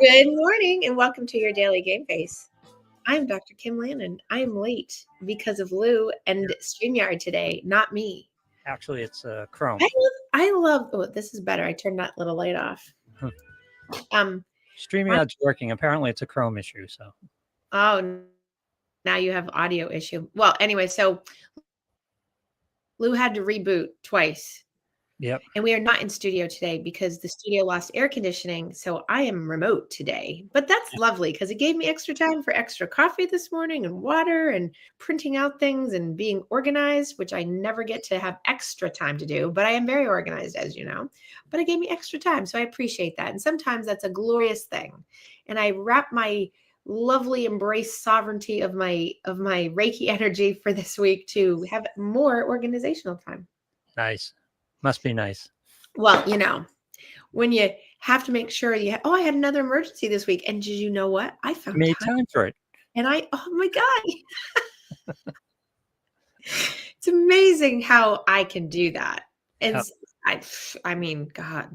Good morning and welcome to your daily game face. I'm Dr. Kim Lannon. I'm late because of Lou and StreamYard today, not me. Actually, it's Chrome. I love, oh, this is better. I turned that little light off. Um, StreamYard's working. Apparently, it's a Chrome issue. So, oh, now you have audio issue. Well, anyway, so Lou had to reboot twice. yep. And we are not in studio today because the studio lost air conditioning. So I am remote today. But that's lovely because it gave me extra time for extra coffee this morning and water and printing out things and being organized, which I never get to have extra time to do. But I am very organized, as you know. But it gave me extra time. So I appreciate that. And sometimes that's a glorious thing. And I wrap my lovely embrace sovereignty of my Reiki energy for this week to have more organizational time. Nice. Must be nice. Well, when you have to make sure I had another emergency this week. And did you know what? I found Made time for it. And oh my God. It's amazing how I can do that. And Yep. I mean, God.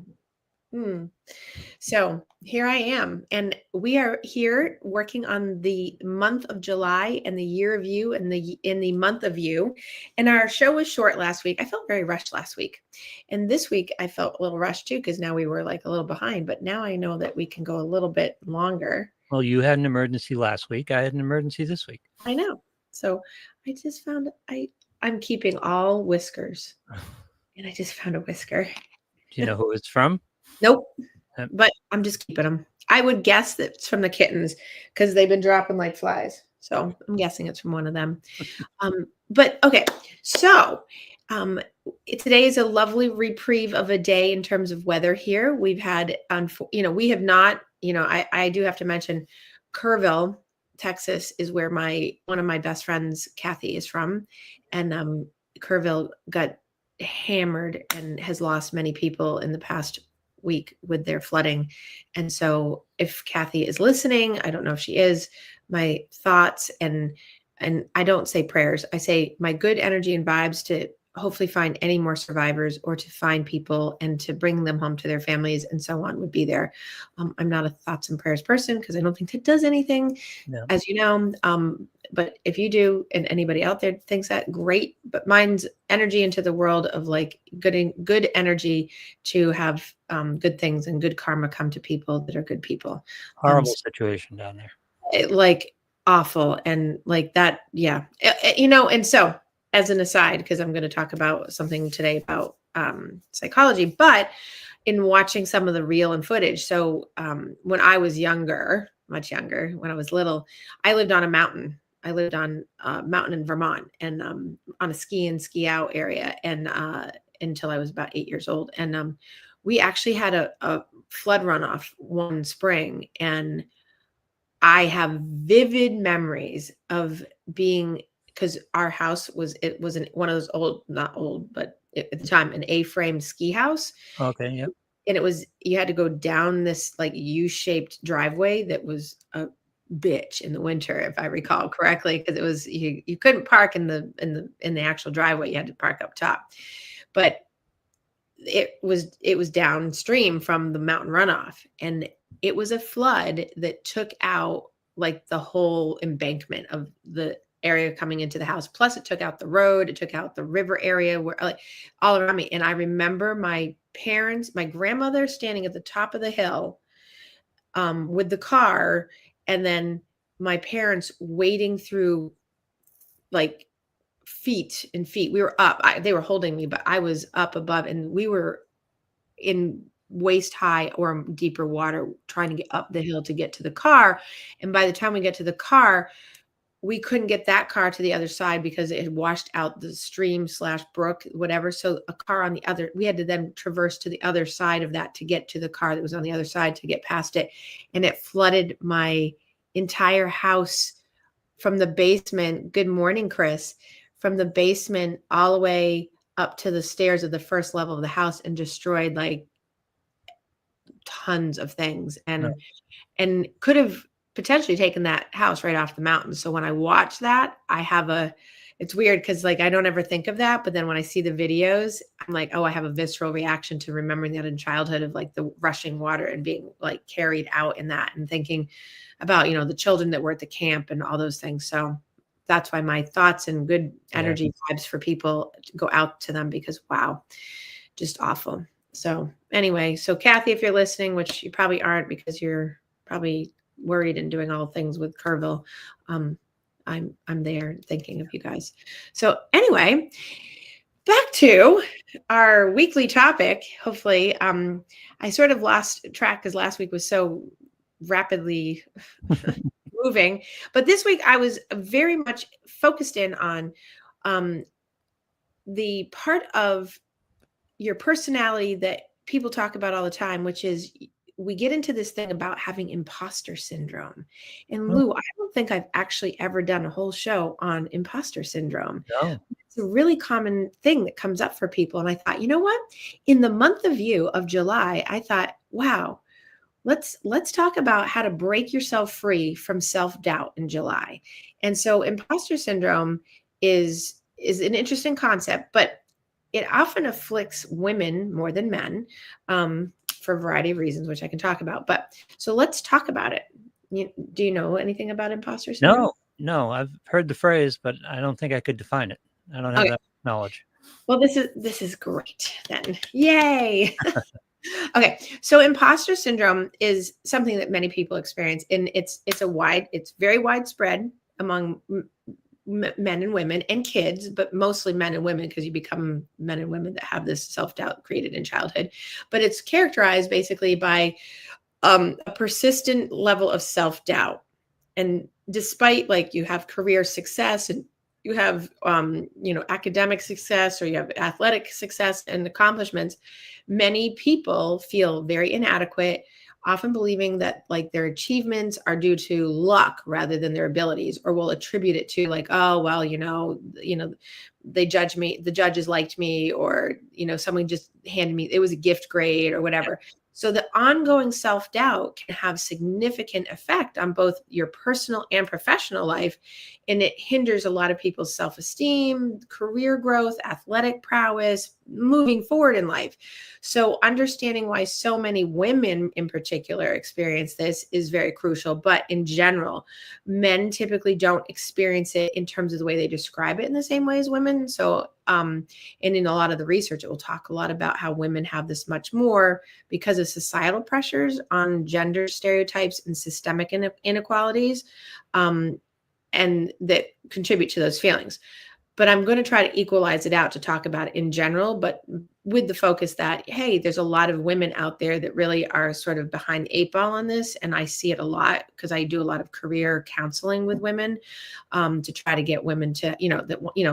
So here I am. And we are here working on the month of July and the year of you and in the month of you. And our show was short last week. I felt very rushed last week. And this week I felt a little rushed too, because now we were like a little behind. But now I know that we can go a little bit longer. Well, you had an emergency last week. I had an emergency this week. I know. So I just found I'm keeping all whiskers. And I just found a whisker. Do you know who it's from? Nope. But I'm just keeping them. I would guess that it's from the kittens because they've been dropping like flies. So I'm guessing it's from one of them. But okay. So today is a lovely reprieve of a day in terms of weather here. We've had, we have not, I do have to mention Kerrville, Texas is where one of my best friends, Kathy, is from. And Kerrville got hammered and has lost many people in the past week with their flooding. And so if Kathy is listening, I don't know if she is, my thoughts and I don't say prayers, I say my good energy and vibes to hopefully find any more survivors or to find people and to bring them home to their families and so on would be there. I'm not a thoughts and prayers person because I don't think that does anything, as you know. But if you do and anybody out there thinks that, great. But mine's energy into the world of like good energy to have good things and good karma come to people that are good people. Horrible situation down there. Like awful. And like that. Yeah. And so as an aside, because I'm going to talk about something today about psychology, but in watching some of the reel and footage. So when I was younger, much younger, when I was little, I lived on a mountain. I lived on a mountain in Vermont and on a ski in, ski out area and until I was about 8 years old. And we actually had a flood runoff one spring. And I have vivid memories of being, because our house was one of those old, not old, but at the time, an A-frame ski house. Okay, yep. And you had to go down this like U-shaped driveway that was a bitch in the winter, if I recall correctly, because it was you couldn't park in the actual driveway. You had to park up top. But it was downstream from the mountain runoff, and it was a flood that took out like the whole embankment of the area coming into the house. Plus it took out the road, it took out the river area where like all around me. And I remember my grandmother standing at the top of the hill with the car, and then my parents wading through like feet and feet. We were up, they were holding me, but I was up above and we were in waist high or deeper water trying to get up the hill to get to the car. And by the time we get to the car, we couldn't get that car to the other side because it had washed out the stream / brook, whatever. So a car on the other, we had to then traverse to the other side of that to get to the car that was on the other side to get past it. And it flooded my entire house from the basement. Good morning, Chris. From the basement all the way up to the stairs of the first level of the house and destroyed like tons of things and could have potentially taken that house right off the mountain. So when I watch that, I have it's weird because like I don't ever think of that, but then when I see the videos, I'm like, oh, I have a visceral reaction to remembering that in childhood of like the rushing water and being like carried out in that and thinking about, the children that were at the camp and all those things. So that's why my thoughts and good Yeah. energy vibes for people go out to them because wow, just awful. So anyway, so Kathy, if you're listening, which you probably aren't because you're probably worried and doing all things with Kerrville, I'm there thinking of you guys. So anyway, back to our weekly topic. Hopefully, I sort of lost track because last week was so rapidly moving, but this week I was very much focused in on um, the part of your personality that people talk about all the time, which is we get into this thing about having imposter syndrome. And Oh, Lou, I don't think I've actually ever done a whole show on imposter syndrome. no. It's a really common thing that comes up for people. And I thought, you know what? In the month of July, I thought, wow, let's talk about how to break yourself free from self-doubt in July. And so imposter syndrome is an interesting concept, but it often afflicts women more than men for a variety of reasons, which I can talk about. But so let's talk about it. Do you know anything about imposter syndrome? No, I've heard the phrase, but I don't think I could define it. I don't have Okay. that knowledge. Well, this is great then. Yay. Okay. So imposter syndrome is something that many people experience, and it's very widespread among men and women and kids, but mostly men and women because you become men and women that have this self-doubt created in childhood. But it's characterized basically by a persistent level of self-doubt. And despite like you have career success and you have academic success or you have athletic success and accomplishments, many people feel very inadequate, often believing that like their achievements are due to luck rather than their abilities, or will attribute it to like, oh well, they judge me, the judges liked me, or someone just handed me, it was a gift grade or whatever. So the ongoing self-doubt can have significant effect on both your personal and professional life, and it hinders a lot of people's self-esteem, career growth, athletic prowess, moving forward in life. So understanding why so many women in particular experience this is very crucial. But in general, men typically don't experience it in terms of the way they describe it in the same way as women. So and in a lot of the research, it will talk a lot about how women have this much more because of societal pressures on gender stereotypes and systemic inequalities, and that contribute to those feelings. But I'm going to try to equalize it out to talk about it in general, but with the focus that, hey, there's a lot of women out there that really are sort of behind the eight ball on this. And I see it a lot because I do a lot of career counseling with women to try to get women to,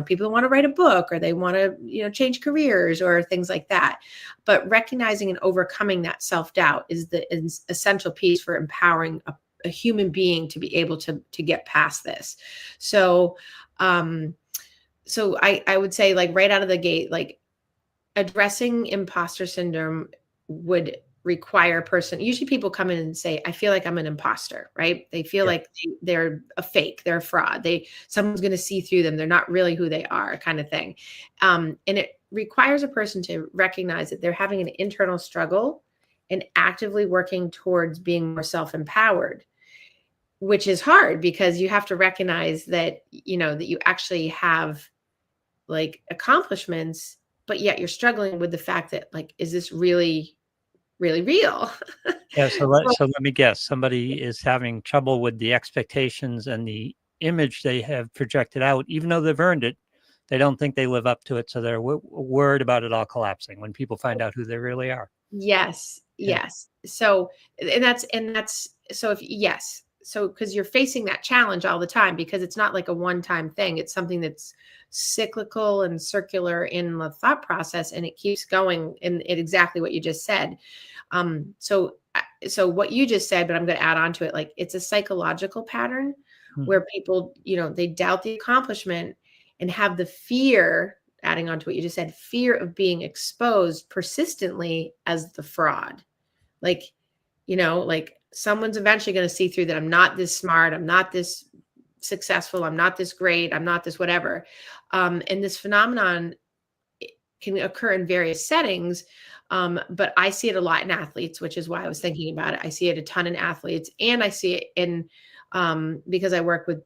people want to write a book or they want to, change careers or things like that. But recognizing and overcoming that self-doubt is the essential piece for empowering a human being to be able to get past this. So, I would say like right out of the gate, like addressing imposter syndrome would require a person. Usually people come in and say, I feel like I'm an imposter, right? They feel Yeah. like they're a fake, they're a fraud. Someone's going to see through them. They're not really who they are, kind of thing. And it requires a person to recognize that they're having an internal struggle and actively working towards being more self-empowered, which is hard because you have to recognize that, that you actually have like accomplishments, but yet you're struggling with the fact that like, is this really, really real? Yeah. So So, so let me guess. Somebody is having trouble with the expectations and the image they have projected out, even though they've earned it. They don't think they live up to it, so they're worried about it all collapsing when people find out who they really are. yes, Yeah. yes. So, and that's so if yes, so because you're facing that challenge all the time because it's not like a one-time thing. It's something that's cyclical and circular in the thought process, and it keeps going in exactly what you just said. So what you just said, but I'm going to add on to it, like it's a psychological pattern Mhm. where people, they doubt the accomplishment and have the fear, adding on to what you just said, fear of being exposed persistently as the fraud. Like, like someone's eventually going to see through that I'm not this smart, I'm not this successful, I'm not this great, I'm not this whatever. And this phenomenon can occur in various settings. But I see it a lot in athletes, which is why I was thinking about it. I see it a ton in athletes, and I see it in because I work with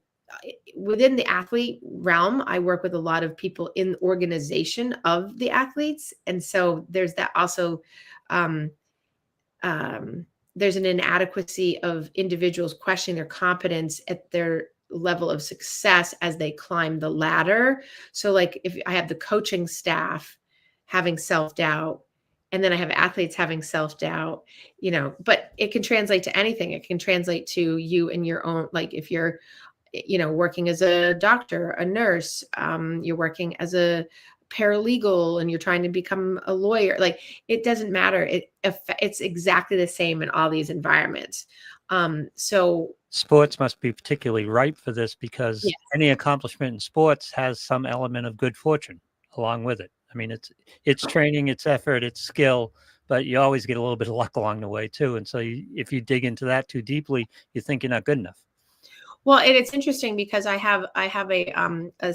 within the athlete realm. I work with a lot of people in the organization of the athletes, and so there's that also. Um, there's an inadequacy of individuals questioning their competence at their level of success as they climb the ladder. So, like, if I have the coaching staff having self-doubt, and then I have athletes having self-doubt, but it can translate to anything. It can translate to you in your own, like, if you're, working as a doctor, a nurse, you're working as a paralegal, and you're trying to become a lawyer. Like, it doesn't matter. It's exactly the same in all these environments. So sports must be particularly ripe for this, because yeah. any accomplishment in sports has some element of good fortune along with it. I mean, it's training, it's effort, it's skill, but you always get a little bit of luck along the way too. And so if you dig into that too deeply, you think you're not good enough. Well, and it's interesting because I have a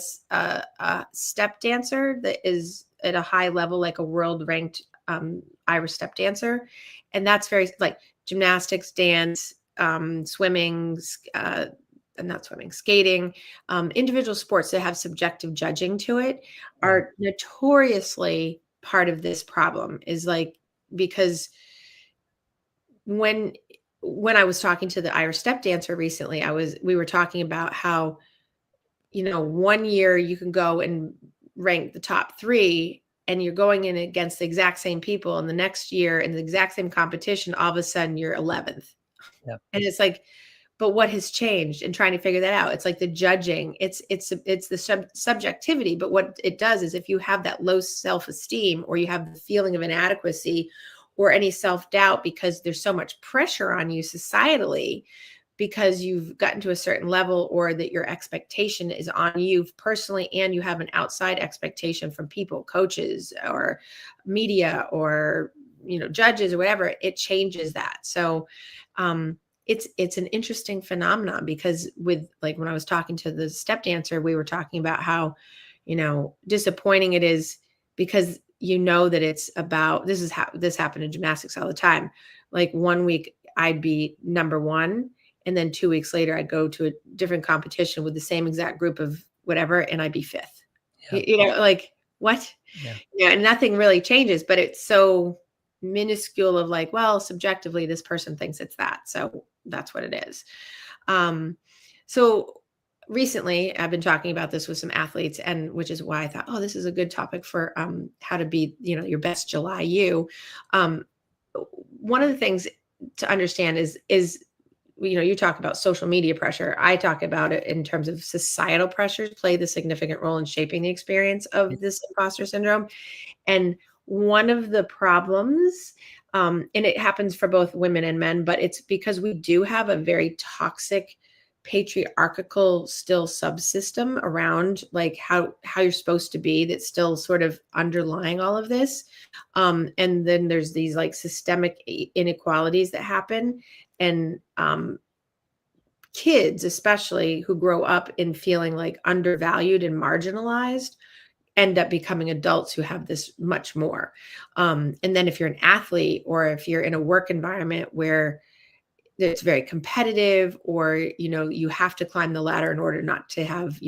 step dancer that is at a high level, like a world ranked Irish step dancer, and that's very like gymnastics, dance, swimming, not swimming, skating, individual sports that have subjective judging to it are notoriously part of this problem. Is like, because when I was talking to the Irish step dancer recently, we were talking about how, one year you can go and rank the top 3, and you're going in against the exact same people, and the next year in the exact same competition, all of a sudden you're 11th. Yeah. And it's like, but what has changed? And trying to figure that out. It's like the judging, it's the subjectivity. But what it does is, if you have that low self-esteem, or you have the feeling of inadequacy, or any self-doubt, because there's so much pressure on you societally, because you've gotten to a certain level, or that your expectation is on you personally, and you have an outside expectation from people, coaches or media, or judges, or whatever, it changes that. So it's an interesting phenomenon, because with, like, when I was talking to the step dancer, we were talking about how disappointing it is, because that it's about, this happened in gymnastics all the time. Like, one week I'd be number 1, and then 2 weeks later I'd go to a different competition with the same exact group of whatever, and I'd be 5th. Yeah. Like, what? Yeah. And nothing really changes, but it's so minuscule of like, well, subjectively this person thinks it's that, so that's what it is. So recently I've been talking about this with some athletes, and which is why I thought, oh, this is a good topic for how to be, your best July you. One of the things to understand is you talk about social media pressure. I talk about it in terms of societal pressures play the significant role in shaping the experience of this imposter syndrome. And one of the problems, and it happens for both women and men, but it's because we do have a very toxic patriarchal still subsystem around, like, how you're supposed to be, that's still sort of underlying all of this. And then there's these like systemic inequalities that happen, and kids especially who grow up in feeling like undervalued and marginalized end up becoming adults who have this much more. And then if you're an athlete, or if you're in a work environment where it's very competitive, or you have to climb the ladder in order not to have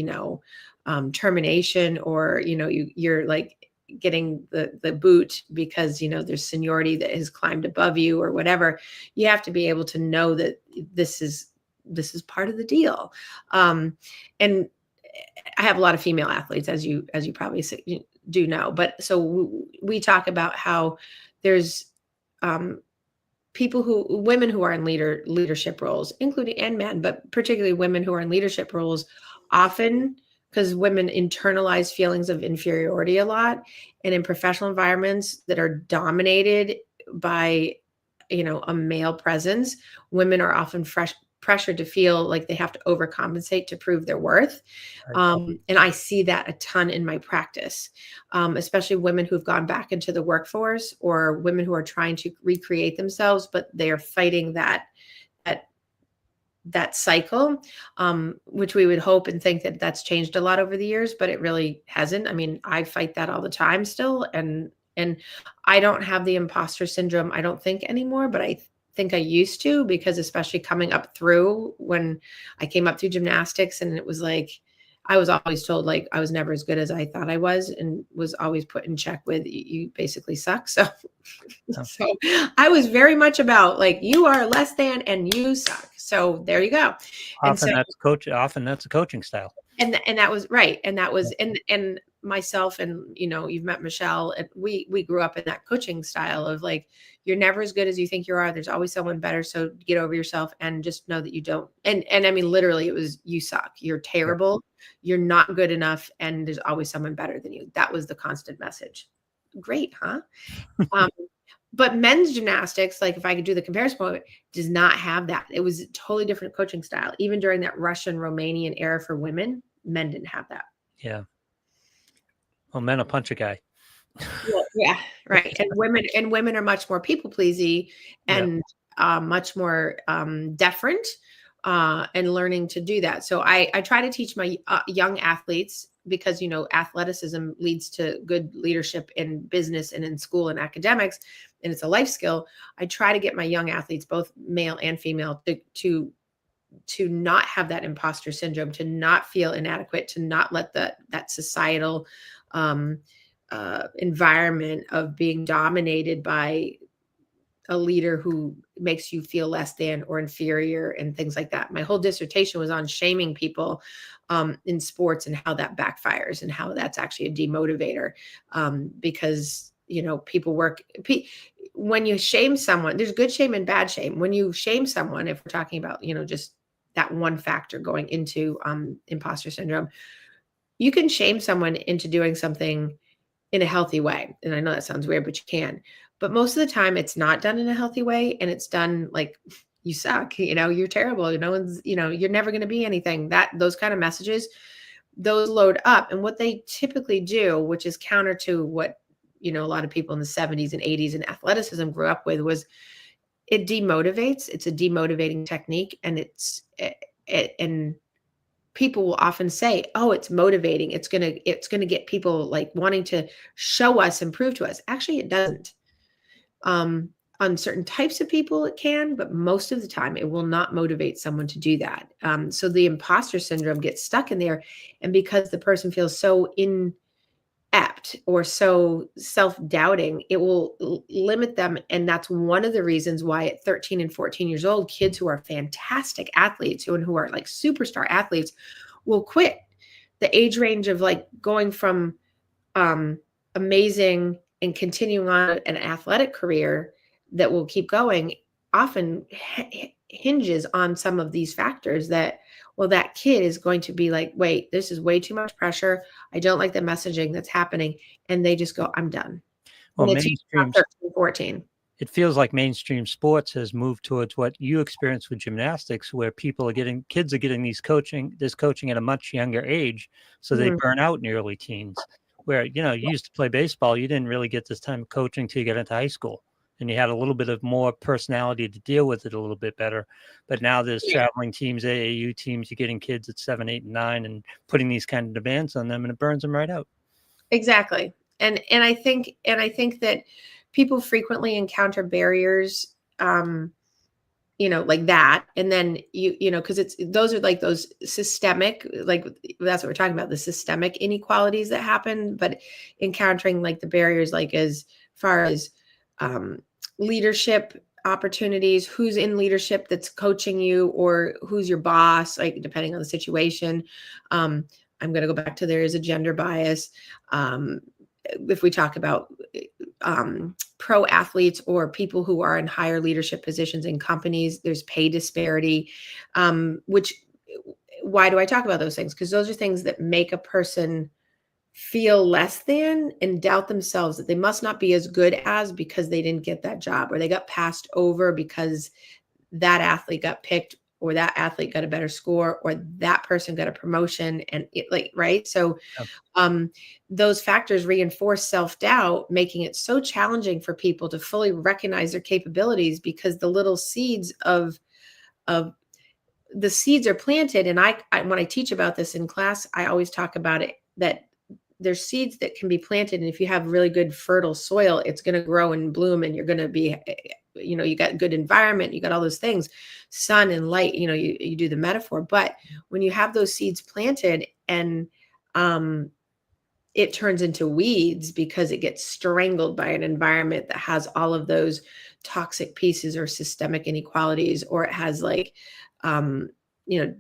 termination, or you're like getting the boot because there's seniority that has climbed above you, or whatever, you have to be able to know that this is part of the deal. And I have a lot of female athletes, as you probably do know, but so we talk about how there's women who are in leadership roles, including, and men, but particularly women who are in leadership roles, often, because women internalize feelings of inferiority a lot. And in professional environments that are dominated by, a male presence, women are often pressured to feel like they have to overcompensate to prove their worth. Right. And I see that a ton in my practice, especially women who've gone back into the workforce, or women who are trying to recreate themselves, but they are fighting that that cycle, which we would hope and think that that's changed a lot over the years, but it really hasn't. I mean, I fight that all the time still, and I don't have the imposter syndrome, I don't think anymore, but I think I used to, because especially coming up through when I came up through gymnastics, and it was like I was always told like I was never as good as I thought I was, and was always put in check with you basically suck. So Oh, so I was very much about like you are less than and you suck. So there you go. And so often that's a coaching style. and that was right, and that Yeah. was and myself, and you've met Michelle, and we grew up in that coaching style of like you're never as good as you think you are, there's always someone better, so get over yourself and just know that you don't, and I mean literally it was you suck, you're Yeah. terrible, you're not good enough, and there's always someone better than you. That was the constant message. Great, huh? um, but men's gymnastics, like if I could do the comparison point, does not have that. It was a totally different coaching style. Even during that Russian Romanian era for women, men didn't have that. Yeah. Well, men will punch a guy. Well, yeah, right. And women are much more people pleasy Yeah. and much more deferent, and learning to do that. So I try to teach my young athletes, because athleticism leads to good leadership in business and in school and academics, and it's a life skill. I try to get my young athletes, both male and female, to not have that imposter syndrome, to not feel inadequate, to not let that societal um, environment of being dominated by a leader who makes you feel less than or inferior and things like that. My whole dissertation was on shaming people in sports and how that backfires and how that's actually a demotivator, because people when you shame someone, there's good shame and bad shame. When you shame someone, if we're talking about just that one factor going into imposter syndrome, you can shame someone into doing something in a healthy way. And I know that sounds weird, but you can. But most of the time it's not done in a healthy way, and it's done like you suck, you're terrible, no one's, you're never going to be anything. Those kind of messages, those load up. And what they typically do, which is counter to what, a lot of people in the 70s and 80s in athleticism grew up with, was it demotivates. It's a demotivating technique. And and people will often say, "Oh, it's motivating. It's gonna get people like wanting to show us and prove to us." Actually, it doesn't. On certain types of people, it can, but most of the time, it will not motivate someone to do that. So the imposter syndrome gets stuck in there, and because the person feels so inept or so self-doubting, it will limit them. And that's one of the reasons why at 13 and 14 years old, kids who are fantastic athletes, who are like superstar athletes, will quit. The age range of like going from amazing and continuing on an athletic career that will keep going often hinges on some of these factors that, well, that kid is going to be like, wait, this is way too much pressure. I don't like the messaging that's happening. And they just go, I'm done. Well, And it's 13, 14. it feels like mainstream sports has moved towards what you experience with gymnastics, where kids are getting this coaching at a much younger age, so they Mhm. burn out in the early teens. Where you used to play baseball, you didn't really get this time of coaching till you get into high school, and you had a little bit of more personality to deal with it a little bit better. But now there's Yeah, traveling teams, AAU teams, you're getting kids at 7, 8, and 9, and putting these kind of demands on them, and it burns them right out. exactly. And I think that people frequently encounter barriers, like that. And then because those are like those systemic, like that's what we're talking about, the systemic inequalities that happen, but encountering like the barriers, like as far as um, leadership opportunities, who's in leadership that's coaching you, or who's your boss, like depending on the situation. Um, I'm going to go back to there is a gender bias. Um, if we talk about pro athletes or people who are in higher leadership positions in companies, there's pay disparity, which why do I talk about those things? Because those are things that make a person feel less than and doubt themselves, that they must not be as good as because they didn't get that job, or they got passed over because that athlete got picked, or that athlete got a better score, or that person got a promotion, and right. So Yeah. those factors reinforce self-doubt, making it so challenging for people to fully recognize their capabilities, because the little seeds of the seeds are planted. And when I teach about this in class, I always talk about it, that there's seeds that can be planted. And if you have really good fertile soil, it's going to grow and bloom, and you're going to be, you got good environment, you got all those things, sun and light, you do the metaphor. But when you have those seeds planted and, it turns into weeds because it gets strangled by an environment that has all of those toxic pieces or systemic inequalities, or it has like, you know,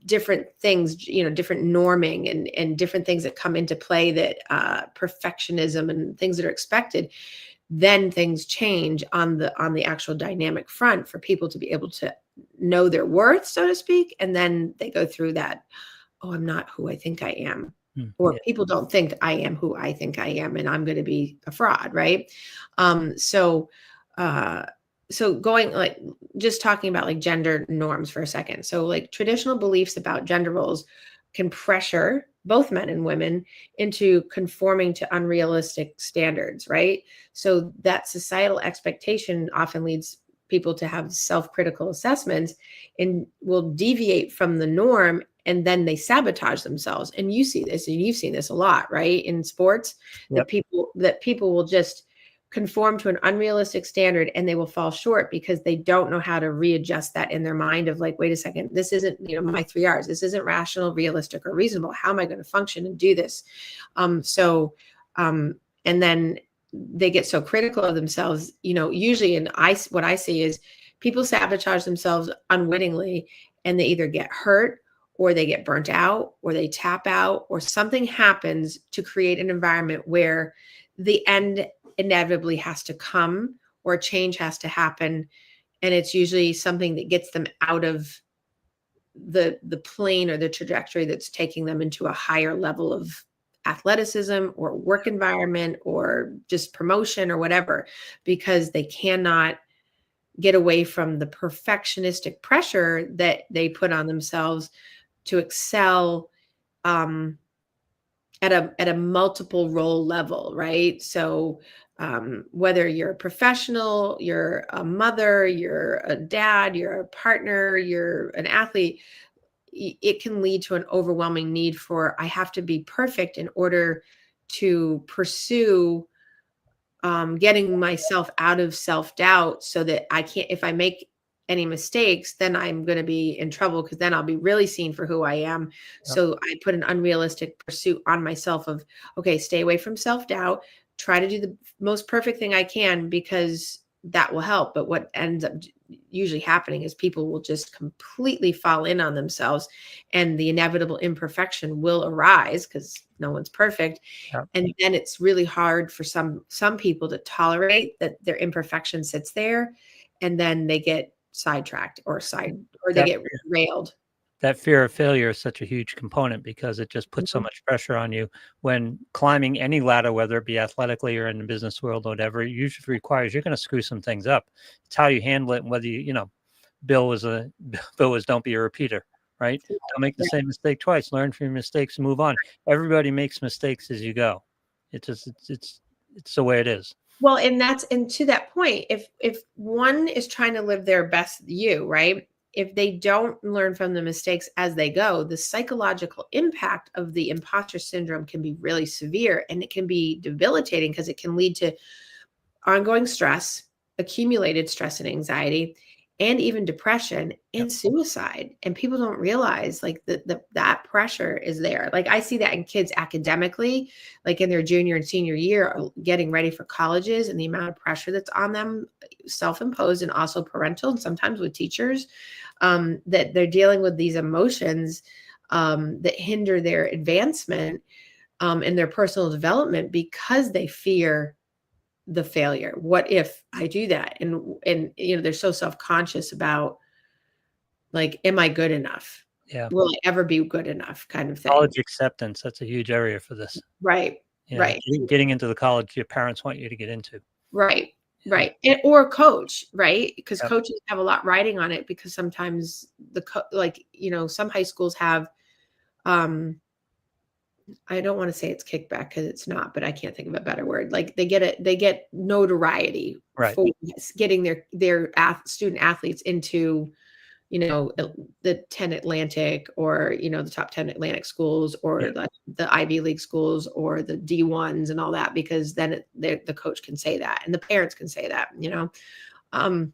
different things, different norming and different things that come into play, that perfectionism and things that are expected, then things change on the actual dynamic front for people to be able to know their worth, so to speak. And then they go through that, oh, I'm not who I think I am. Or Yeah. people don't think I am who I think I am, and I'm going to be a fraud, right? So going, like, just talking about like gender norms for a second. So like traditional beliefs about gender roles can pressure both men and women into conforming to unrealistic standards, right? So that societal expectation often leads people to have self-critical assessments and will deviate from the norm, and then they sabotage themselves. And you see this, and you've seen this a lot, right? In sports, Yep. that people will just conform to an unrealistic standard, and they will fall short because they don't know how to readjust that in their mind of like, wait a second, this isn't, my 3 R's. This isn't rational, realistic, or reasonable. How am I going to function and do this? And then they get so critical of themselves, usually, and what I see is people sabotage themselves unwittingly, and they either get hurt, or they get burnt out, or they tap out, or something happens to create an environment where the end inevitably has to come, or a change has to happen. And it's usually something that gets them out of the plane or the trajectory that's taking them into a higher level of athleticism or work environment or just promotion or whatever, because they cannot get away from the perfectionistic pressure that they put on themselves to excel, at a multiple role level, right? So whether you're a professional, you're a mother, you're a dad, you're a partner, you're an athlete, it can lead to an overwhelming need for, I have to be perfect in order to pursue getting myself out of self-doubt, so that I can't, if I make any mistakes, then I'm going to be in trouble, because then I'll be really seen for who I am. Yep. So I put an unrealistic pursuit on myself of, okay, stay away from self-doubt, try to do the most perfect thing I can, because that will help. But what ends up usually happening is people will just completely fall in on themselves, and the inevitable imperfection will arise because no one's perfect. Yep. And then it's really hard for some people to tolerate that their imperfection sits there, and then they get sidetracked or they get railed. That fear of failure is such a huge component, because it just puts so much pressure on you when climbing any ladder, whether it be athletically or in the business world or whatever. It usually requires, you're going to screw some things up. It's how you handle it, and whether Bill was don't be a repeater, right? Don't make the same mistake twice. Learn from your mistakes and move on. Everybody makes mistakes as you go. It's the way it is. Well, and to that point, if one is trying to live their best you, right? If they don't learn from the mistakes as they go, the psychological impact of the imposter syndrome can be really severe, and it can be debilitating, because it can lead to ongoing stress, accumulated stress and anxiety, and even depression and suicide. And people don't realize like that pressure is there. Like I see that in kids academically, like in their junior and senior year, getting ready for colleges, and the amount of pressure that's on them, self-imposed and also parental, and sometimes with teachers, that they're dealing with these emotions that hinder their advancement and their personal development, because they fear the failure. What if I do that? And they're so self-conscious about, like, am I good enough? Yeah. Will I ever be good enough, kind of thing. College acceptance, that's a huge area for this. Right. Right. Getting into the college your parents want you to get into. Right. Right. Or coach, right? Because Yep. coaches have a lot riding on it, because sometimes some high schools have, I don't want to say it's kickback, because it's not, but I can't think of a better word. Like they get notoriety Right. for getting their student athletes into the 10 Atlantic, or, the top 10 Atlantic schools, or Yeah. the Ivy League schools, or the D1s and all that, because then the coach can say that and the parents can say that. Um,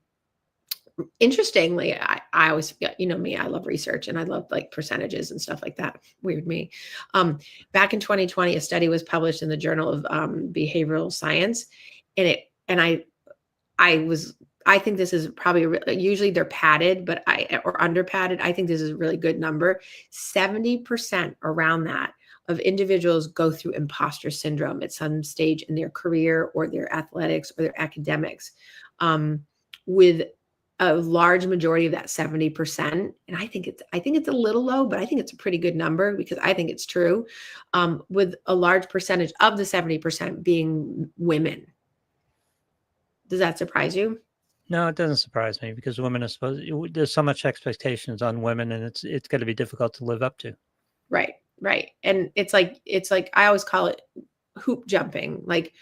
Interestingly, I always, me, I love research, and I love like percentages and stuff like that. Weird me. Back in 2020, a study was published in the Journal of Behavioral Science, and I think this is probably usually they're padded, but or under padded. I think this is a really good number. 70% around that of individuals go through imposter syndrome at some stage in their career, or their athletics, or their academics, with a large majority of that 70. And I think it's a little low, but I think it's a pretty good number, because I think it's true, with a large percentage of the 70% being women. Does that surprise you? No, it doesn't surprise me, because women are there's so much expectations on women, and it's going to be difficult to live up to. Right. Right. And it's like I always call it hoop jumping. Like,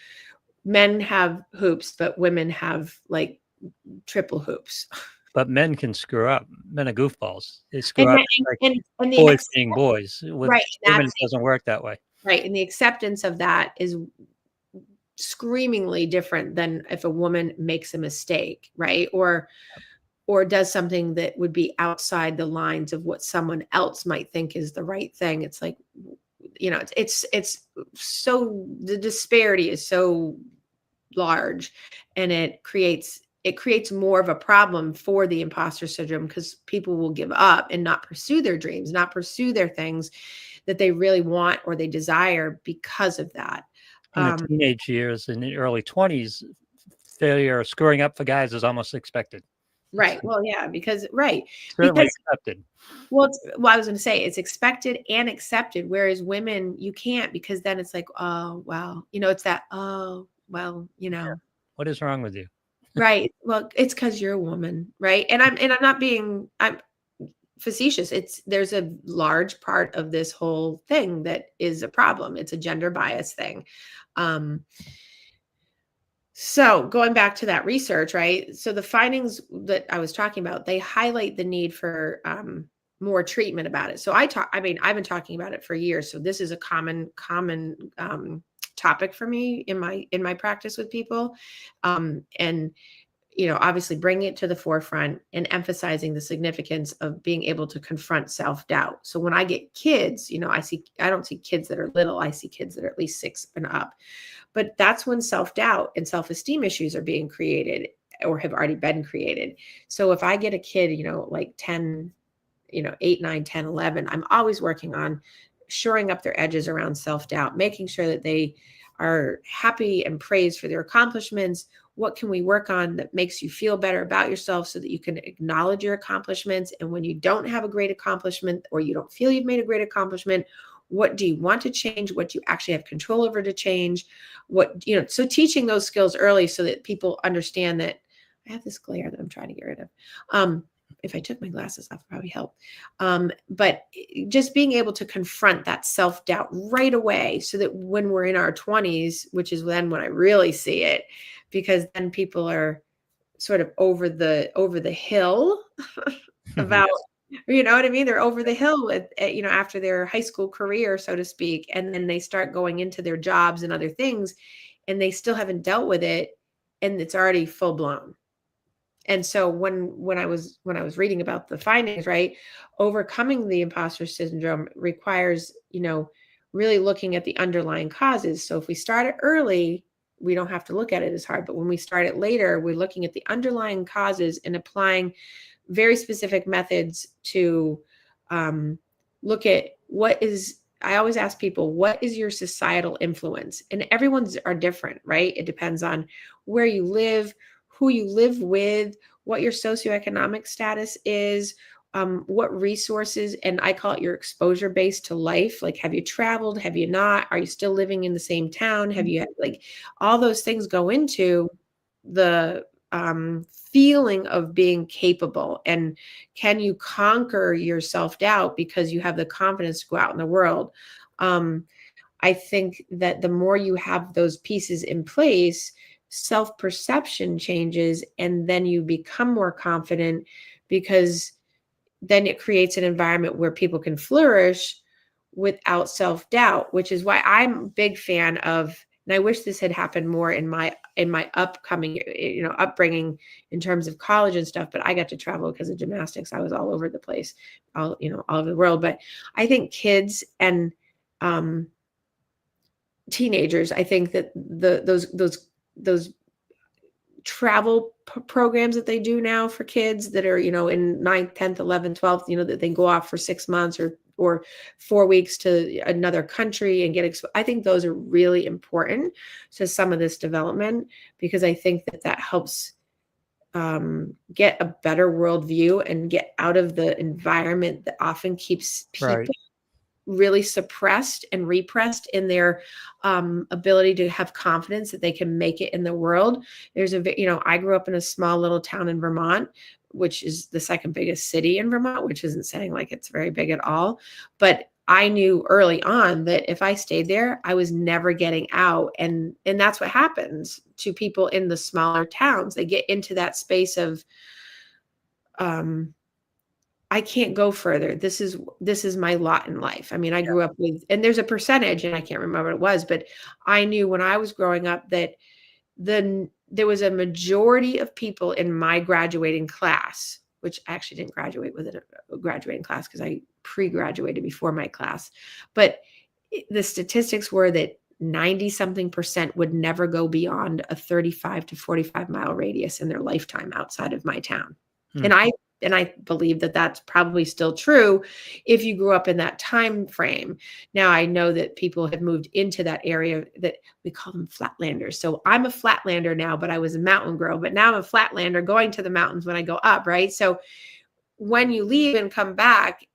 men have hoops, but women have like triple hoops. But men can screw up. Men are goofballs. They screw And up that, like and the boys being boys. With right. And women, that's it doesn't work that way. right. And the acceptance of that is screamingly different than if a woman makes a mistake, right? Or does something that would be outside the lines of what someone else might think is the right thing. It's like, it's so, the disparity is so large, and it creates more of a problem for the imposter syndrome, because people will give up and not pursue their dreams, not pursue their things that they really want or they desire because of that. In the teenage years, in the early 20s, failure or screwing up for guys is almost expected. Right. Well, yeah, because right. Certainly Because accepted. I was going to say it's expected and accepted, whereas women, you can't, because then it's like, oh, well, it's that, oh, well, Yeah. What is wrong with you? right. Well, it's because you're a woman, right? And I'm not being, I'm facetious. There's a large part of this whole thing that is a problem. It's a gender bias thing. So going back to that research, right? So the findings that I was talking about, they highlight the need for more treatment about it. So I've been talking about it for years. So this is a common topic for me in my practice with people, and obviously bringing it to the forefront and emphasizing the significance of being able to confront self-doubt. So when I get kids, I don't see kids that are little. I see kids that are at least 6 and up. But that's when self-doubt and self-esteem issues are being created, or have already been created. So if I get a kid, like 10, 8, 9, 10, 11, I'm always working on shoring up their edges around self-doubt, making sure that they are happy and praised for their accomplishments. What can we work on that makes you feel better about yourself, so that you can acknowledge your accomplishments? And when you don't have a great accomplishment, or you don't feel you've made a great accomplishment, what do you want to change? What do you actually have control over to change? So teaching those skills early, so that people understand that I have this glare that I'm trying to get rid of. If I took my glasses off, it'd probably help. But just being able to confront that self-doubt right away, so that when we're in our 20s, which is then when I really see it, because then people are sort of over the hill about, you know what I mean? They're over the hill with, after their high school career, so to speak. And then they start going into their jobs and other things, and they still haven't dealt with it, and it's already full blown. And so when I was reading about the findings, right, overcoming the imposter syndrome requires, really looking at the underlying causes. So if we start it early, we don't have to look at it as hard. But when we start it later, we're looking at the underlying causes and applying very specific methods to look at I always ask people, what is your societal influence? And everyone's are different, right? It depends on where you live, who you live with, what your socioeconomic status is, what resources, and I call it your exposure base to life. Like, have you traveled? Have you not? Are you still living in the same town? Have you, like, all those things go into the feeling of being capable, and can you conquer your self-doubt because you have the confidence to go out in the world. I think that the more you have those pieces in place, self-perception changes, and then you become more confident, because then it creates an environment where people can flourish without self-doubt, which is why I'm a big fan of, and I wish this had happened more in my upcoming, upbringing in terms of college and stuff, but I got to travel because of gymnastics. I was all over the place, all over the world. But I think kids and teenagers, I think that those travel programs that they do now for kids that are, in 9th, 10th, 11th, 12th, that they go off for 6 months or 4 weeks to another country and get I think those are really important to some of this development, because I think that helps get a better worldview and get out of the environment that often keeps people Right. really suppressed and repressed in their ability to have confidence that they can make it in the world. I grew up in a small little town in Vermont, which is the second biggest city in Vermont, which isn't saying like it's very big at all. But I knew early on that if I stayed there, I was never getting out. And that's what happens to people in the smaller towns. They get into that space of, I can't go further. This is my lot in life. I mean, I grew up with, and there's a percentage, and I can't remember what it was, but I knew when I was growing up that there was a majority of people in my graduating class, which I actually didn't graduate with a graduating class because I pre-graduated before my class. But the statistics were that 90 something percent would never go beyond a 35 to 45 mile radius in their lifetime outside of my town. And I believe that that's probably still true if you grew up in that time frame. Now, I know that people have moved into that area that we call them flatlanders. So I'm a flatlander now, but I was a mountain girl. But now I'm a flatlander going to the mountains when I go up, right? So when you leave and come back,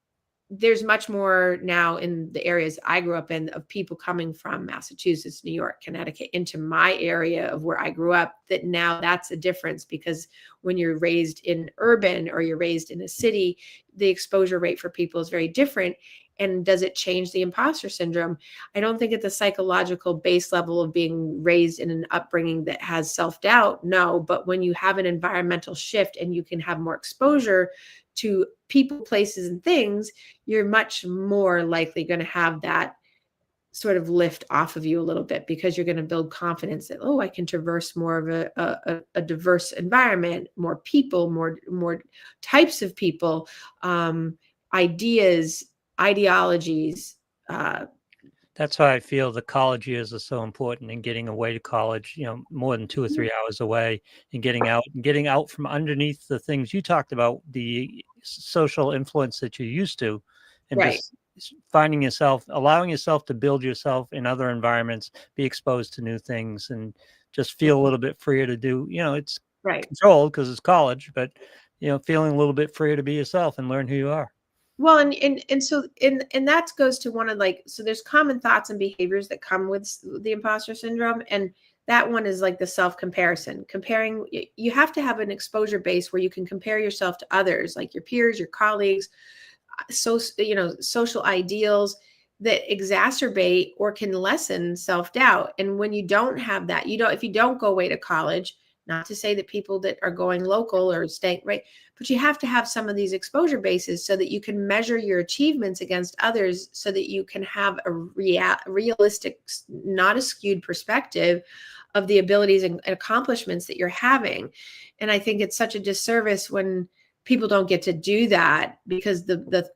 there's much more now in the areas I grew up in of people coming from Massachusetts, New York, Connecticut into my area of where I grew up, that now that's a difference, because when you're raised in urban or you're raised in a city, the exposure rate for people is very different. And does it change the imposter syndrome? I don't think at the psychological base level of being raised in an upbringing that has self-doubt, no. But when you have an environmental shift and you can have more exposure to people, places, and things, you're much more likely going to have that sort of lift off of you a little bit, because you're going to build confidence that, oh, I can traverse more of a diverse environment, more people, more types of people, ideas, ideologies. That's why I feel the college years are so important, and getting away to college, more than 2 or 3 hours away, and getting out from underneath the things you talked about, the social influence that you're used to, and Right. just allowing yourself to build yourself in other environments, be exposed to new things, and just feel a little bit freer to do, it's Right. controlled because it's college, but, feeling a little bit freer to be yourself and learn who you are. Well, and so that goes to one of, like, so there's common thoughts and behaviors that come with the imposter syndrome, and that one is like the self-comparison. You have to have an exposure base where you can compare yourself to others, like your peers, your colleagues, social ideals that exacerbate or can lessen self-doubt. And when you don't have that, if you don't go away to college, not to say that people that are going local or staying, right, but you have to have some of these exposure bases so that you can measure your achievements against others, so that you can have a realistic, not a skewed perspective of the abilities and accomplishments that you're having. And I think it's such a disservice when people don't get to do that, because the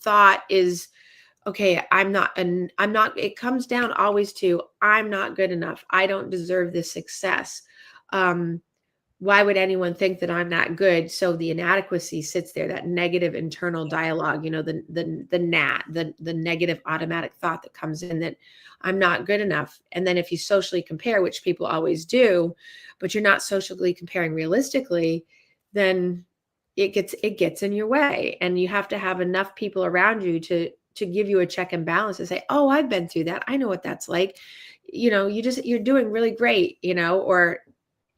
thought is, okay, it comes down always to, I'm not good enough. I don't deserve this success. Why would anyone think that I'm not good? So the inadequacy sits there, that negative internal dialogue, the negative automatic thought that comes in, that I'm not good enough. And then if you socially compare, which people always do, but you're not socially comparing realistically, then it gets in your way. And you have to have enough people around you to give you a check and balance to say, oh, I've been through that. I know what that's like. You're doing really great, or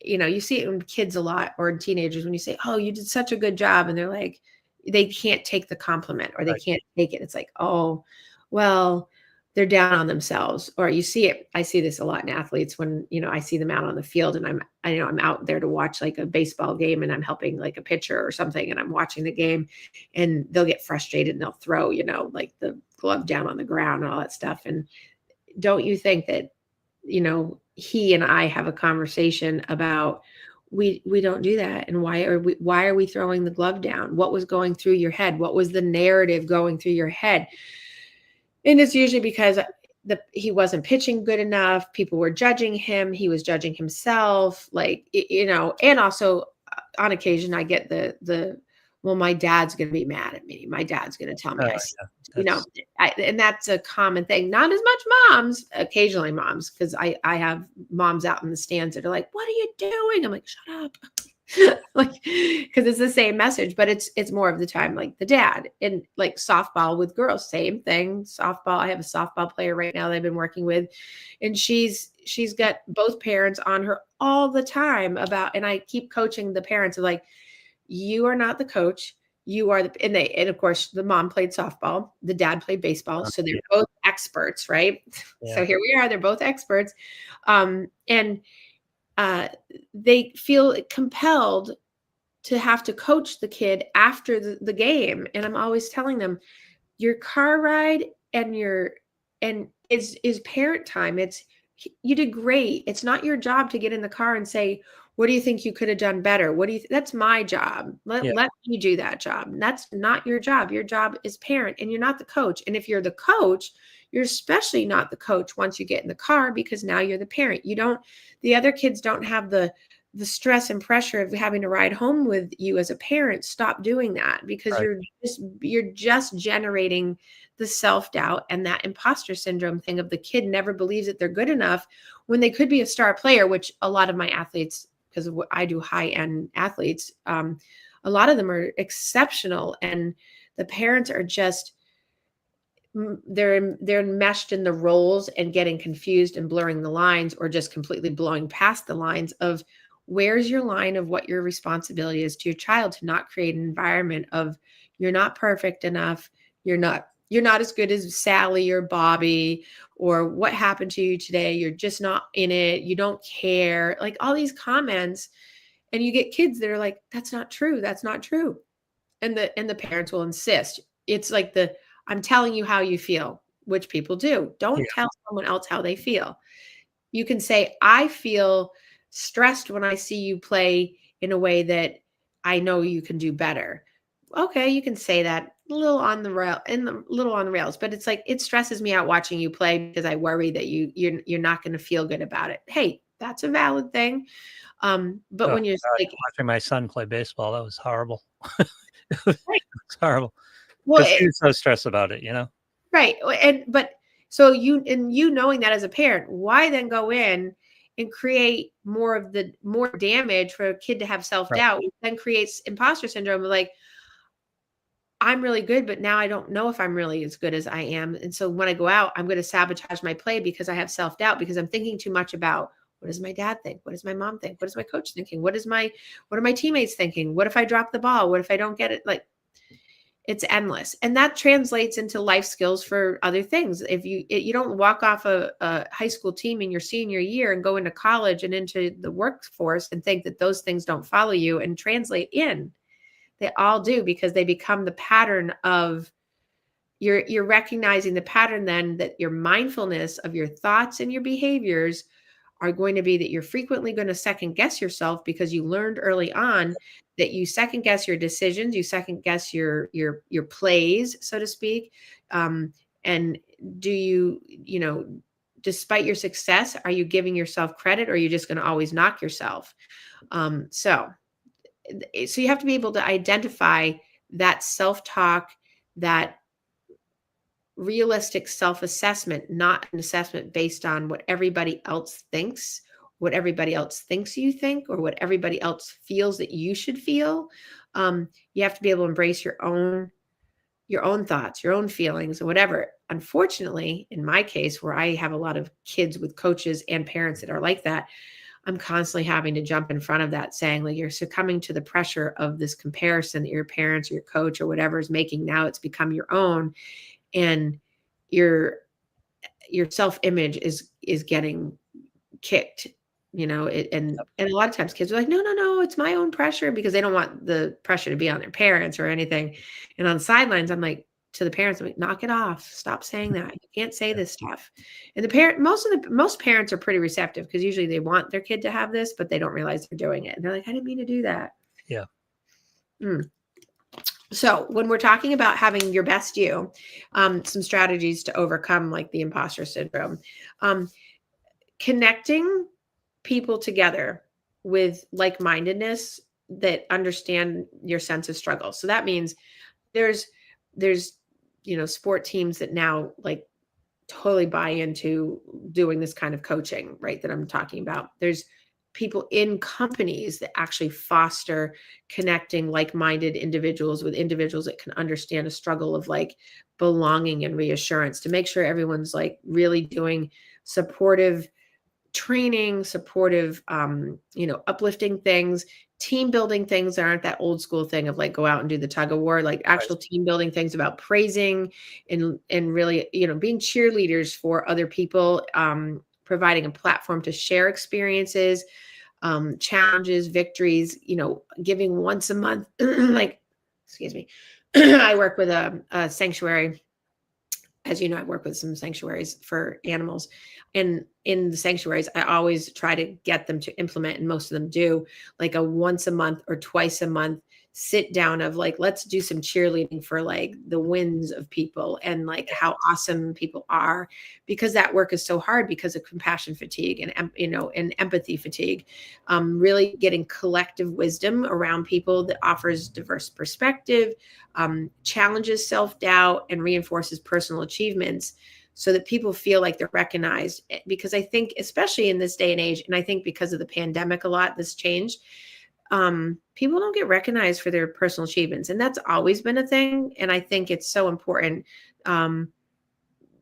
you see it in kids a lot, or in teenagers, when you say, oh, you did such a good job, and they're like, they can't take the compliment, or they Right. can't take it. It's like, oh, well, they're down on themselves. Or you see it, I see this a lot in athletes when, I see them out on the field, and I'm out there to watch like a baseball game, and I'm helping like a pitcher or something, and I'm watching the game, and they'll get frustrated and they'll throw, like the glove down on the ground and all that stuff. And don't you think that, he and I have a conversation about, we don't do that, and why are we throwing the glove down? What was going through your head? What was the narrative going through your head? And it's usually because he wasn't pitching good enough. People were judging him. He was judging himself, and also on occasion I get well, my dad's going to be mad at me. My dad's going to tell me, and that's a common thing. Not as much moms, occasionally moms, because I have moms out in the stands that are like, "What are you doing?" I'm like, "Shut up." Like, because it's the same message, but it's more of the time like the dad. And like softball with girls, same thing. Softball, I have a softball player right now that I've been working with, and she's got both parents on her all the time about, and I keep coaching the parents of like, you are not the coach, you are and of course the mom played softball, the dad played baseball, so they're both experts, right? Yeah. So here we are, they're both experts, and they feel compelled to have to coach the kid after the game. And I'm always telling them, your car ride and is parent time. You did great. It's not your job to get in the car and say, what do you think you could have done better? That's my job. Let me do that job. That's not your job. Your job is parent, and you're not the coach. And if you're the coach, you're especially not the coach once you get in the car, because now you're the parent. The other kids don't have the stress and pressure of having to ride home with you as a parent. Stop doing that, because you're just generating the self-doubt and that imposter syndrome thing of the kid never believes that they're good enough when they could be a star player, which a lot of my athletes, because of what I do, high-end athletes, a lot of them are exceptional, and the parents are just, they're enmeshed in the roles and getting confused and blurring the lines, or just completely blowing past the lines of, where's your line of what your responsibility is to your child, to not create an environment of, you're not perfect enough, you're not as good as Sally or Bobby, or what happened to you today, you're just not in it, you don't care, like all these comments. And you get kids that are like, that's not true, that's not true. And the parents will insist. It's like I'm telling you how you feel, which people do. Don't tell someone else how they feel. You can say, I feel stressed when I see you play in a way that I know you can do better. Okay, you can say that a little on the rails, but it's like, it stresses me out watching you play because I worry that you're not going to feel good about it. Hey, that's a valid thing. But when you're like watching my son play baseball, that was horrible. Right. It's horrible. Well, he was so stressed about it, Right. But so you knowing that as a parent, why then go in and create more damage for a kid to have self-doubt, which then creates imposter syndrome of like, I'm really good, but now I don't know if I'm really as good as I am. And so when I go out, I'm going to sabotage my play because I have self-doubt, because I'm thinking too much about, what does my dad think? What does my mom think? What is my coach thinking? What are my teammates thinking? What if I drop the ball? What if I don't get it? Like, it's endless. And that translates into life skills for other things. If you don't walk off a high school team in your senior year and go into college and into the workforce and think that those things don't follow you and translate in. They all do, because they become the pattern of, you're recognizing the pattern then, that your mindfulness of your thoughts and your behaviors are going to be that you're frequently going to second guess yourself, because you learned early on that you second guess your decisions, you second guess your plays, so to speak. And do you despite your success, are you giving yourself credit, or are you just going to always knock yourself? So you have to be able to identify that self-talk, that realistic self-assessment, not an assessment based on what everybody else thinks, you think, or what everybody else feels that you should feel. You have to be able to embrace your own thoughts, your own feelings, or whatever. Unfortunately, in my case, where I have a lot of kids with coaches and parents that are like that, I'm constantly having to jump in front of that, saying, like, you're succumbing to the pressure of this comparison that your parents or your coach or whatever is making. Now it's become your own. And your self-image is getting kicked, and a lot of times kids are like, no, no, no, it's my own pressure, because they don't want the pressure to be on their parents or anything. And on the sidelines, I'm like, to the parents, I'm like, knock it off. Stop saying that. You can't say this stuff. And most parents are pretty receptive, because usually they want their kid to have this, but they don't realize they're doing it. And they're like, I didn't mean to do that. Yeah. So when we're talking about having your best you, some strategies to overcome like the imposter syndrome, connecting people together with like-mindedness that understand your sense of struggle. So that means there's sport teams that now like totally buy into doing this kind of coaching, right, that I'm talking about. There's people in companies that actually foster connecting like-minded individuals with individuals that can understand a struggle of like belonging and reassurance, to make sure everyone's like really doing supportive training, supportive, uplifting things, team building things that aren't that old school thing of like go out and do the tug of war, like actual team building things about praising and really, being cheerleaders for other people, providing a platform to share experiences, challenges, victories, giving once a month, like, excuse me, I work with a sanctuary. As you know, I work with some sanctuaries for animals, and in the sanctuaries, I always try to get them to implement, and most of them do, like a once a month or twice a month sit down of like, let's do some cheerleading for like the wins of people and like how awesome people are, because that work is so hard because of compassion fatigue and empathy fatigue. Really getting collective wisdom around people that offers diverse perspective, challenges self-doubt, and reinforces personal achievements, so that people feel like they're recognized. Because I think, especially in this day and age, and I think because of the pandemic, a lot this changed, people don't get recognized for their personal achievements. And that's always been a thing. And I think it's so important,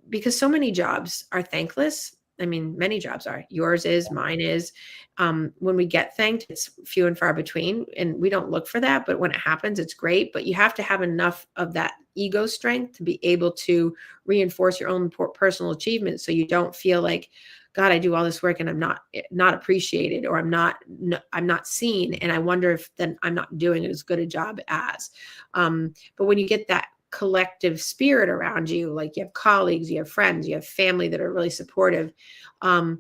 because so many jobs are thankless. I mean, many jobs are. Yours is, mine is. When we get thanked, it's few and far between, and we don't look for that. But when it happens, it's great. But you have to have enough of that ego strength to be able to reinforce your own personal achievements, so you don't feel like, God, I do all this work and I'm not appreciated, or I'm not seen, and I wonder if then I'm not doing as good a job as. But when you get that collective spirit around you, like you have colleagues, you have friends, you have family that are really supportive, and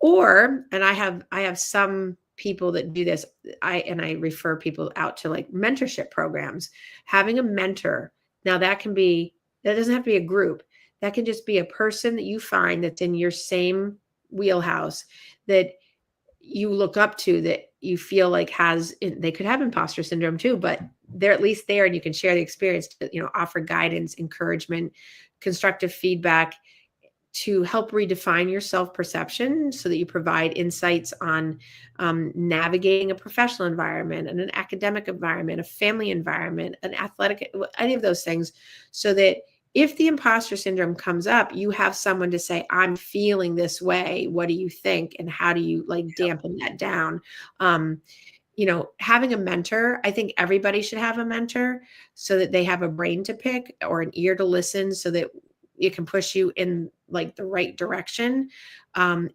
I have some people that do this. I refer people out to like mentorship programs. Having a mentor, now that doesn't have to be a group. That can just be a person that you find that's in your same wheelhouse, that you look up to, that you feel like they could have imposter syndrome too, but they're at least there, and you can share the experience to, offer guidance, encouragement, constructive feedback, to help redefine your self-perception, so that you provide insights on navigating a professional environment and an academic environment, a family environment, an athletic, any of those things, so that if the imposter syndrome comes up, you have someone to say, I'm feeling this way. What do you think? And how do you like dampen that down? Having a mentor, I think everybody should have a mentor, so that they have a brain to pick or an ear to listen, so that it can push you in like the right direction.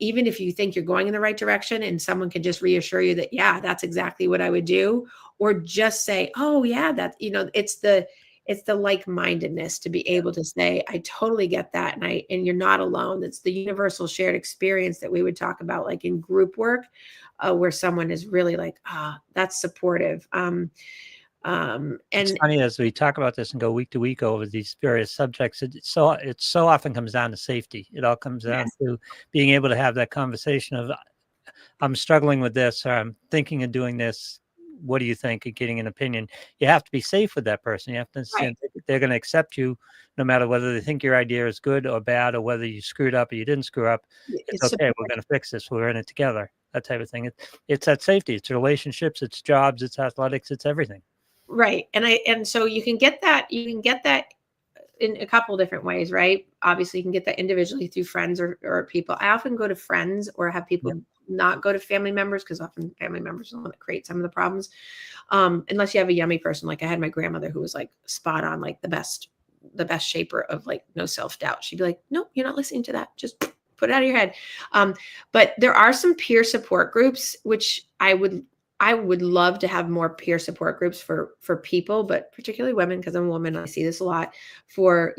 Even if you think you're going in the right direction, and someone can just reassure you that, yeah, that's exactly what I would do. Or just say, oh yeah, it's the like-mindedness to be able to say, I totally get that. And you're not alone. It's the universal shared experience that we would talk about, like in group work, where someone is really like, that's supportive. It's funny, as we talk about this and go week to week over these various subjects, it so often comes down to safety. It all comes down to being able to have that conversation of, I'm struggling with this, or I'm thinking of doing this. What do you think? And getting an opinion. You have to be safe with that person. You have to understand they're going to accept you, no matter whether they think your idea is good or bad, or whether you screwed up or you didn't screw up. It's okay. We're going to fix this. We're in it together. That type of thing. It's that safety. It's relationships. It's jobs. It's athletics. It's everything. Right. And so you can get that in a couple different ways, right? Obviously you can get that individually through friends or people. I often go to friends, or have people not go to family members, because often family members are the one that create some of the problems. Unless you have a yummy person. Like I had my grandmother, who was like spot on, like the best the best shaper of like no self-doubt. She'd be like, nope, you're not listening to that. Just put it out of your head. But there are some peer support groups, which I would love to have more peer support groups for people, but particularly women, because I'm a woman. I see this a lot for,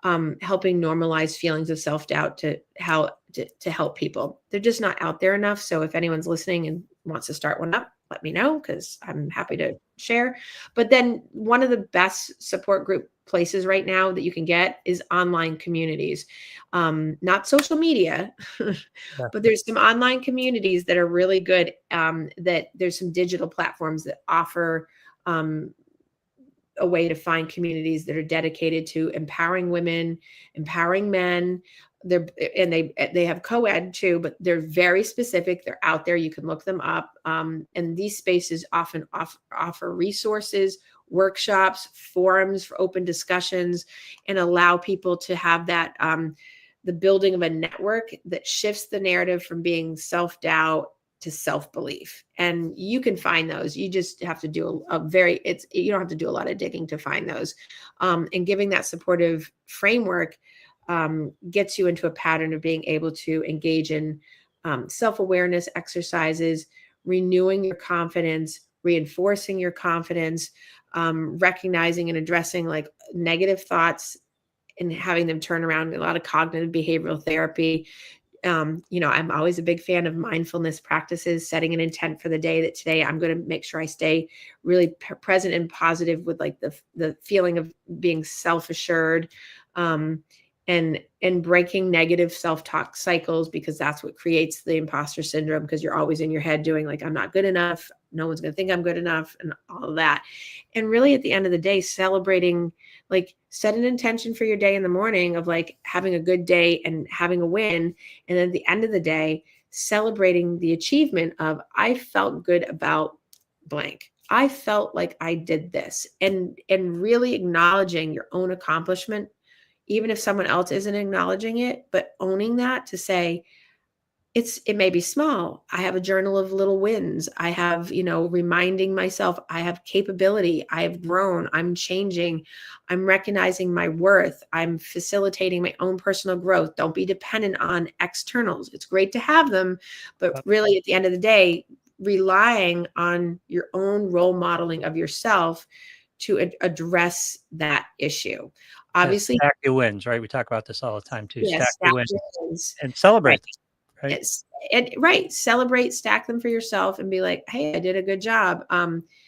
helping normalize feelings of self-doubt to help people. They're just not out there enough. So if anyone's listening and wants to start one up, let me know, because I'm happy to share. But then one of the best support group places right now that you can get is online communities, not social media, but there's some online communities that are really good. That there's some digital platforms that offer a way to find communities that are dedicated to empowering women, empowering men. They have co-ed too, but they're very specific. They're out there. You can look them up. And these spaces often offer resources, workshops, forums for open discussions, and allow people to have that the building of a network that shifts the narrative from being self-doubt to self-belief. And you can find those. You just have to do you don't have to do a lot of digging to find those. And giving that supportive framework gets you into a pattern of being able to engage in self-awareness exercises, renewing your confidence, reinforcing your confidence, recognizing and addressing like negative thoughts and having them turn around. A lot of cognitive behavioral therapy. I'm always a big fan of mindfulness practices, setting an intent for the day that today I'm going to make sure I stay really present and positive with like the feeling of being self-assured, and breaking negative self-talk cycles, because that's what creates the imposter syndrome, because you're always in your head doing like, I'm not good enough. No one's going to think I'm good enough, and all of that. And really at the end of the day, celebrating, like set an intention for your day in the morning of like having a good day and having a win. And then at the end of the day, celebrating the achievement of, I felt good about blank. I felt like I did this, and really acknowledging your own accomplishment, even if someone else isn't acknowledging it, but owning that to say, it may be small. I have a journal of little wins. I have, reminding myself I have capability. I have grown. I'm changing. I'm recognizing my worth. I'm facilitating my own personal growth. Don't be dependent on externals. It's great to have them, but really at the end of the day, relying on your own role modeling of yourself to address that issue. Obviously, stack your wins, right? We talk about this all the time too. yes, Stack your wins and Right. celebrate them, right? Celebrate, stack them for yourself, and be like, hey, I did a good job.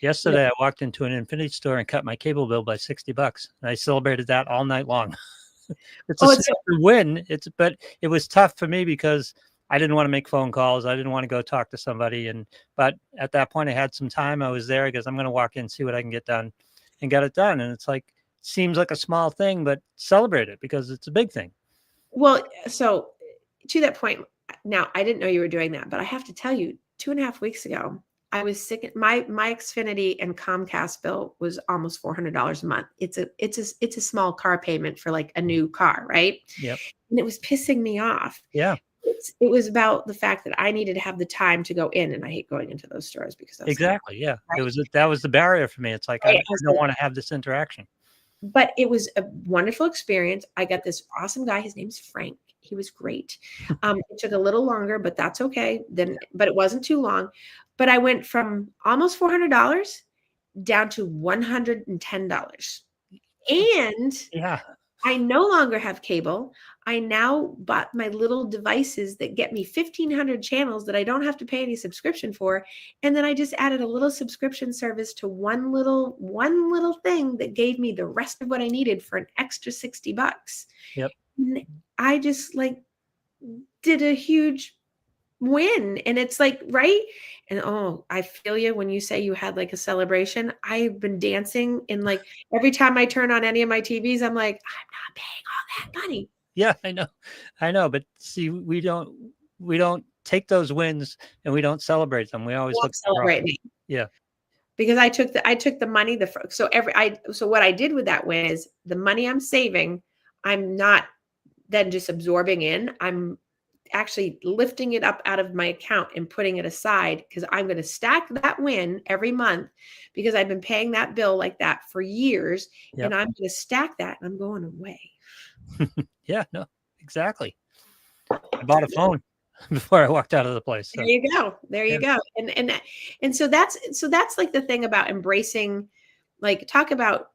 Yesterday, I walked into an Infinity store and cut my cable bill by $60, and I celebrated that all night long. It's a win. But it was tough for me because I didn't want to make phone calls. I didn't want to go talk to somebody. But at that point, I had some time. I was there because I'm going to walk in, see what I can get done, and got it done. And it's like, seems like a small thing, but celebrate it because it's a big thing. Well, so to that point, now I didn't know you were doing that, but I have to tell you, 2.5 weeks ago, I was sick. My Xfinity and Comcast bill was almost $400 a month. It's a small car payment for like a new car, right? Yep. And it was pissing me off. Yeah. It was about the fact that I needed to have the time to go in, and I hate going into those stores because that's exactly. Yeah. Right? That was the barrier for me. It's like, I don't want to have this interaction. But it was a wonderful experience. I got this awesome guy. His name's Frank. He was great. It took a little longer, but that's okay. But it wasn't too long. But I went from almost $400 down to $110. And yeah, I no longer have cable. I now bought my little devices that get me 1,500 channels that I don't have to pay any subscription for. And then I just added a little subscription service to one little thing that gave me the rest of what I needed for an extra $60. Yep. And I just did a huge win. And it's like, right. And I feel you when you say you had like a celebration. I've been dancing, and like every time I turn on any of my TVs, I'm like, I'm not paying all that money. Yeah, I know. But see, we don't take those wins and we don't celebrate them. We always look celebrate me. Yeah. Because I took the money, so what I did with that win is the money I'm saving, I'm not then just absorbing in. I'm actually lifting it up out of my account and putting it aside, because I'm going to stack that win every month, because I've been paying that bill like that for years. Yep. And I'm going to stack that, and I'm going away. Yeah, no, exactly. I bought a phone before I walked out of the place. So. There you go. There you go. And so that's like the thing about embracing, like, talk about,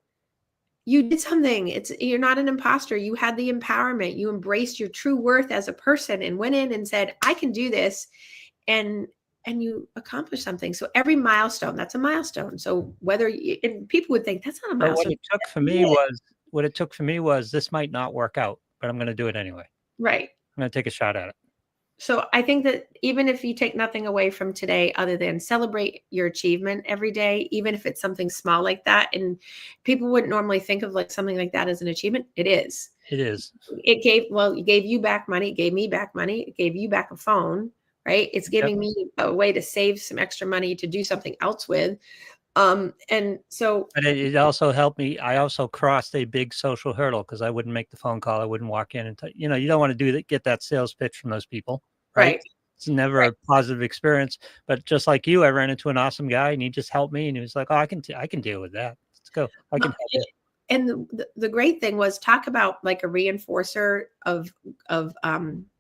you did something. You're not an imposter. You had the empowerment. You embraced your true worth as a person and went in and said, I can do this. And you accomplished something. So every milestone, that's a milestone. So whether and people would think that's not a But milestone. what it took for me was this might not work out, but I'm going to do it anyway. Right. I'm going to take a shot at it. So I think that even if you take nothing away from today, other than celebrate your achievement every day, even if it's something small like that, and people wouldn't normally think of like something like that as an achievement, it is. It is. It gave you back money, it gave me back money, it gave you back a phone, right? It's giving me a way to save some extra money to do something else with. And so, but it also helped me. I also crossed a big social hurdle because I wouldn't make the phone call. I wouldn't walk in and you don't want to do that, get that sales pitch from those people, right? It's never a positive experience. But just like you, I ran into an awesome guy, and he just helped me, and he was like, "Oh, I can deal with that. Let's go. I can help you." And the great thing was, talk about like a reinforcer of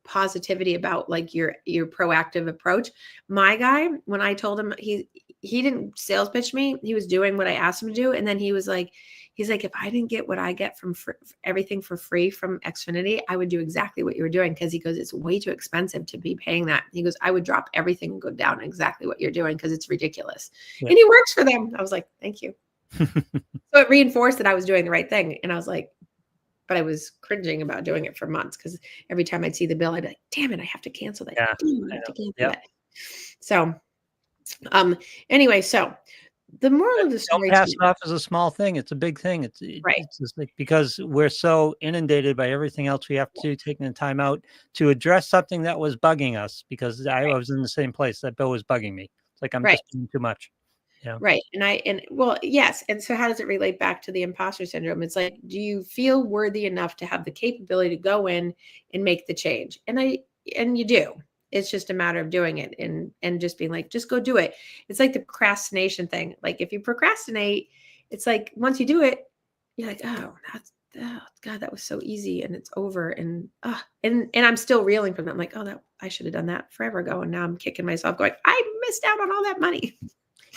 positivity about like your proactive approach. My guy, when I told him, he didn't sales pitch me, he was doing what I asked him to do. And then he's like, if I didn't get what I get from everything for free from Xfinity, I would do exactly what you were doing. Because he goes, it's way too expensive to be paying that. He goes, I would drop everything and go down exactly what you're doing, because it's ridiculous. And he works for them. I was like, thank you. So it reinforced that I was doing the right thing. And I was like, but I was cringing about doing it for months, because every time I'd see the bill, I'd be like, damn it, I have to cancel that. Yeah, I have to cancel that. So anyway, so the moral of the story, don't pass it off as a small thing. It's a big thing. It's just like, because we're so inundated by everything else we have to do, taking the time out to address something that was bugging us, because I was in the same place. That bill was bugging me. It's like, I'm just doing too much. Yeah. Right. Well, yes. And so how does it relate back to the imposter syndrome? It's like, do you feel worthy enough to have the capability to go in and make the change? And you do. It's just a matter of doing it and just being like, just go do it. It's like the procrastination thing. Like, if you procrastinate, it's like, once you do it, you're like, oh God, that was so easy, and it's over. And I'm still reeling from that. I'm like, oh, I should have done that forever ago. And now I'm kicking myself going, I missed out on all that money.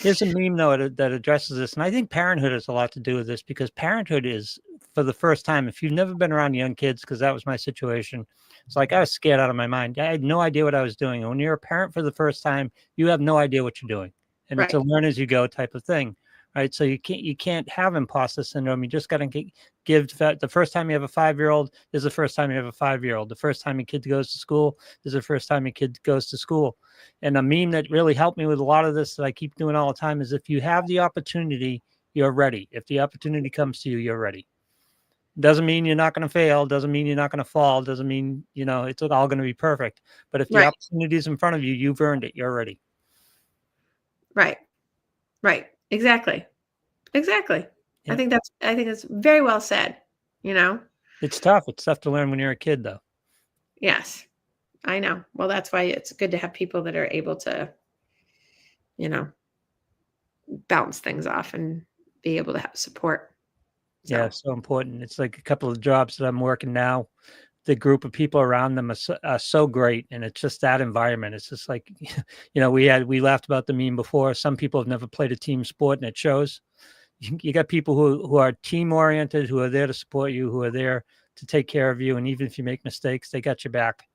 There's a meme, though, that addresses this. And I think parenthood has a lot to do with this, because parenthood is, for the first time, if you've never been around young kids, because that was my situation, it's like I was scared out of my mind. I had no idea what I was doing. And when you're a parent for the first time, you have no idea what you're doing. And it's a learn as you go type of thing. Right. So you can't have imposter syndrome. You just got to give the first time you have a 5-year-old is the first time you have a 5-year-old. The first time your kid goes to school is the first time your kid goes to school. And a meme that really helped me with a lot of this, that I keep doing all the time, is if you have the opportunity, you're ready. If the opportunity comes to you, you're ready. Doesn't mean you're not going to fail. Doesn't mean you're not going to fall. Doesn't mean, it's all going to be perfect. But if the opportunity is in front of you, you've earned it. You're ready. Right. Right. Exactly. Yeah. I think that's very well said. It's tough. It's tough to learn when you're a kid, though. Yes, I know. Well, that's why it's good to have people that are able to, bounce things off and be able to have support. So. Yeah, so important. It's like a couple of jobs that I'm working now. The group of people around them are so great, and it's just that environment. It's just like, we laughed about the meme before. Some people have never played a team sport, and it shows. You got people who are team oriented, who are there to support you, who are there to take care of you, and even if you make mistakes, they got your back.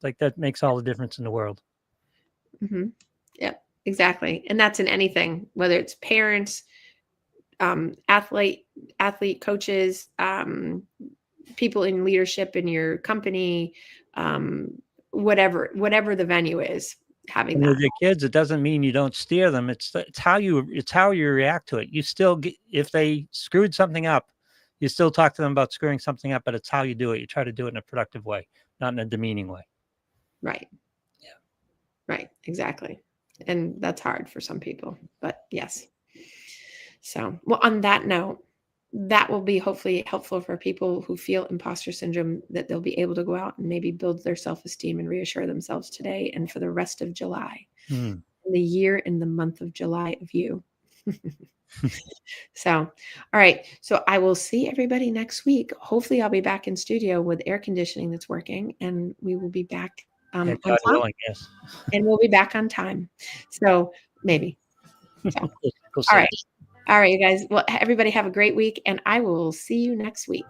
Like, that makes all the difference in the world. Mm-hmm. Yeah, exactly. And that's in anything, whether it's parents, athlete coaches, people in leadership in your company, whatever the venue is. Having that. With your kids, it doesn't mean you don't steer them. It's how you react to it. You still if they screwed something up, you still talk to them about screwing something up, but it's how you do it. You try to do it in a productive way, not in a demeaning way. Right. Yeah. Right. Exactly. And that's hard for some people, but yes. So, well, on that note, that will be hopefully helpful for people who feel imposter syndrome, that they'll be able to go out and maybe build their self-esteem and reassure themselves today and for the rest of July, the year and the month of July of you. So, all right. So I will see everybody next week. Hopefully I'll be back in studio with air conditioning that's working, and we will be back on God time, willing, yes. and we'll be back on time. So maybe. So, Go all see. right. All right, you guys. Well, everybody have a great week, and I will see you next week.